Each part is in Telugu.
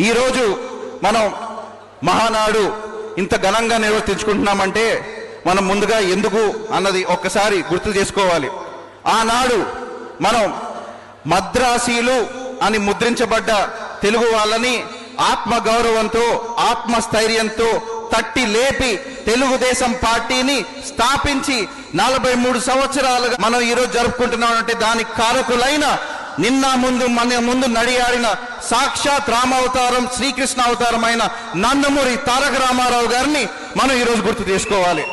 ఈరోజు మనం మహానాడు ఇంత ఘనంగా నిర్వర్తించుకుంటున్నామంటే మనం ముందుగా ఎందుకు అన్నది ఒక్కసారి గుర్తు చేసుకోవాలి. ఆనాడు మనం మద్రాసీలు అని ముద్రించబడ్డ తెలుగు వాళ్ళని ఆత్మగౌరవంతో ఆత్మస్థైర్యంతో తట్టి లేపి తెలుగుదేశం పార్టీని స్థాపించి 43 సంవత్సరాలుగా మనం ఈరోజు జరుపుకుంటున్నామంటే దానికి కారకులైన నిన్న మన ముందు నడియాడిన సాక్షాత్ రామావతారం శ్రీకృష్ణ అవతారమైన నందమూరి తారక రామారావు గారిని మనం ఈరోజు గుర్తు చేసుకోవాలి.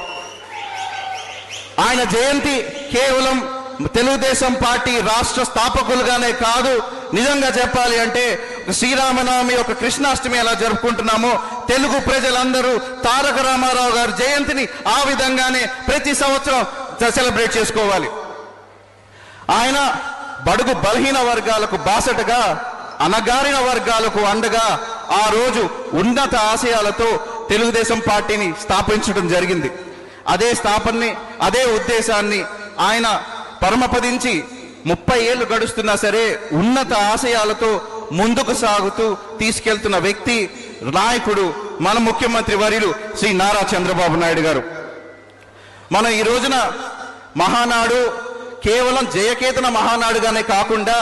ఆయన జయంతి కేవలం తెలుగుదేశం పార్టీ రాష్ట్ర స్థాపకులుగానే కాదు, నిజంగా చెప్పాలి అంటే శ్రీరామనవమి ఒక కృష్ణాష్టమి ఎలా జరుపుకుంటున్నామో తెలుగు ప్రజలందరూ తారక రామారావు గారి జయంతిని ఆ విధంగానే ప్రతి సంవత్సరం సెలబ్రేట్ చేసుకోవాలి. ఆయన బడుగు బలహీన వర్గాలకు బాసటగా అణగారిన వర్గాలకు అండగా ఆ రోజు ఉన్నత ఆశయాలతో తెలుగుదేశం పార్టీని స్థాపించడం జరిగింది. అదే స్థాపనని అదే ఉద్దేశాన్ని ఆయన పరమపదించి 30 ఏళ్లు గడుస్తున్నా సరే ఉన్నత ఆశయాలతో ముందుకు సాగుతూ తీసుకెళ్తున్న వ్యక్తి నాయకుడు మన ముఖ్యమంత్రి వర్యులు శ్రీ నారా చంద్రబాబు నాయుడు గారు. మనం ఈ రోజున మహానాడు కేవలం జయకేతన మహానాడుగానే కాకుండా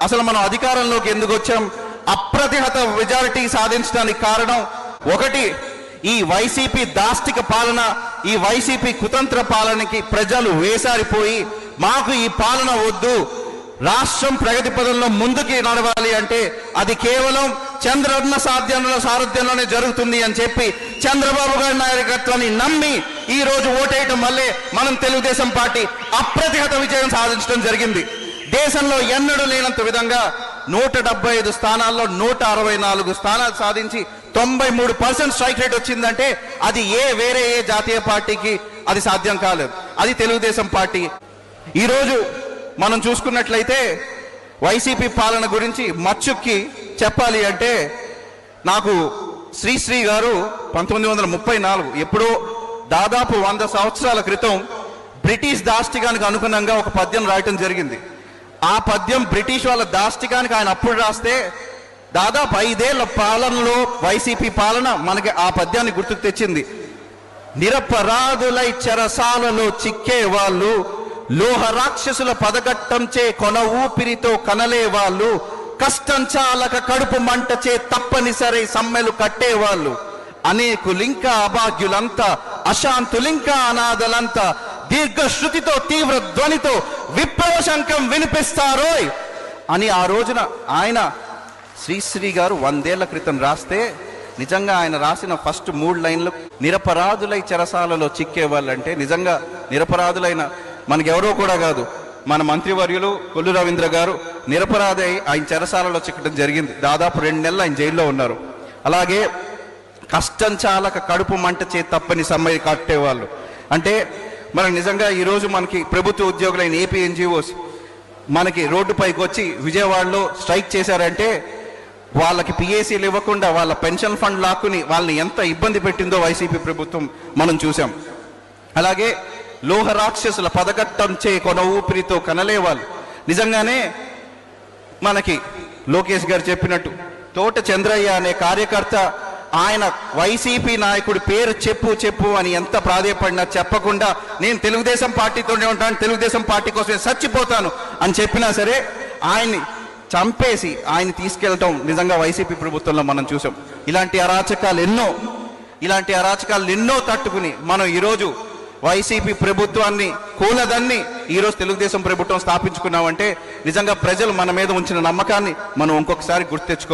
అసలు మనం అధికారంలోకి ఎందుకు వచ్చాం, అప్రతిహత మెజారిటీ సాధించడానికి కారణం ఒకటి, ఈ వైసీపీ దాష్టిక పాలన, ఈ వైసీపీ కుతంత్ర పాలనకి ప్రజలు వేసారిపోయి మాకు ఈ పాలన వద్దు, రాష్ట్రం ప్రగతి పదంలో ముందుకి నడవాలి అంటే అది కేవలం చంద్రన్న సారథ్యంలోనే జరుగుతుంది అని చెప్పి చంద్రబాబు గారి నాయకత్వాన్ని నమ్మి ఈ రోజు ఓటేయటం వల్లే మనం తెలుగుదేశం పార్టీ అప్రతిహత విజయం సాధించడం జరిగింది. దేశంలో ఎన్నడూ లేనంత విధంగా 175 స్థానాల్లో 164 స్థానాలు సాధించి 93% స్ట్రైక్ రేట్ వచ్చిందంటే అది వేరే ఏ జాతీయ పార్టీకి అది సాధ్యం కాలేదు, అది తెలుగుదేశం పార్టీ. ఈరోజు మనం చూసుకున్నట్లయితే వైసీపీ పాలన గురించి మచ్చుక్కి చెప్పాలి అంటే నాకు శ్రీశ్రీ గారు 1934 ఎప్పుడో దాదాపు 100 సంవత్సరాల క్రితం బ్రిటిష్ దాష్టికానికి అనుగుణంగా ఒక పద్యం రాయటం జరిగింది. ఆ పద్యం బ్రిటిష్ వాళ్ళ దాష్టికానికి ఆయన అప్పుడు రాస్తే దాదాపు 5 ఏళ్ల పాలనలో వైసీపీ పాలన మనకి ఆ పద్యాన్ని గుర్తుకు తెచ్చింది. నిరపరాధులై చెరసాలలో చిక్కే వాళ్ళు, లోహ రాక్షసుల పదగట్టంచే కొన ఊపిరితో కనలే వాళ్ళు, కష్టం చాలక కడుపు మంటచే తప్పనిసరి సమ్మెలు కట్టేవాళ్ళు, అనేకులింకా అభాగ్యులంతా అశాంతులింకా అనాథలంతా దీర్ఘశ్రుతితో తీవ్ర ధ్వనితో విప్లవ శంఖం వినిపిస్తారోయ్ అని ఆ రోజున ఆయన శ్రీశ్రీ గారు 100 ఏళ్ల క్రితం రాస్తే నిజంగా ఆయన రాసిన ఫస్ట్ 3 లైన్లు నిరపరాధులై చెరసాలలో చిక్కేవాళ్ళంటే నిజంగా నిరపరాధులైన మనకెవరో కూడా కాదు, మన మంత్రివర్యులు కొల్లు రవీంద్ర గారు నిరపరాధి ఆయన చెరసాలలో చిక్కడం జరిగింది. దాదాపు 2 నెలలు ఆయన జైల్లో ఉన్నారు. అలాగే కష్టం చాలక కడుపు మంట చే తప్పని సమ్మె కట్టేవాళ్ళు అంటే మనకు నిజంగా ఈరోజు మనకి ప్రభుత్వ ఉద్యోగులైన ఏపీ ఎన్జిఓస్ మనకి రోడ్డుపైకి వచ్చి విజయవాడలో స్ట్రైక్ చేశారంటే వాళ్ళకి పిఏసీలు ఇవ్వకుండా వాళ్ళ పెన్షన్ ఫండ్ లాక్కుని వాళ్ళని ఎంత ఇబ్బంది పెట్టిందో వైసీపీ ప్రభుత్వం మనం చూసాం. అలాగే లోహ రాక్షసుల పదగట్టంచే కొన ఊపిరితో కనలేవాళ్ళు, నిజంగానే మనకి లోకేష్ గారు చెప్పినట్టు తోట చంద్రయ్య అనే కార్యకర్త ఆయన వైసీపీ నాయకుడి పేరు చెప్పు అని ఎంత ప్రాధేయపడినా చెప్పకుండా నేను తెలుగుదేశం పార్టీతోనే ఉంటాను, తెలుగుదేశం పార్టీ కోసమే చచ్చిపోతాను అని చెప్పినా సరే ఆయన్ని చంపేసి ఆయన తీసుకెళ్ళటం నిజంగా వైసీపీ ప్రభుత్వంలో మనం చూసాం. ఇలాంటి అరాచకాలు ఎన్నో తట్టుకుని మనం ఈరోజు వైసీపీ ప్రభుత్వాన్ని కూలదన్ని ఈరోజు తెలుగుదేశం ప్రభుత్వం స్థాపించుకున్నామంటే నిజంగా ప్రజలు మన మీద ఉంచిన నమ్మకాన్ని మనం ఇంకొకసారి గుర్తు తెచ్చుకోవాలి.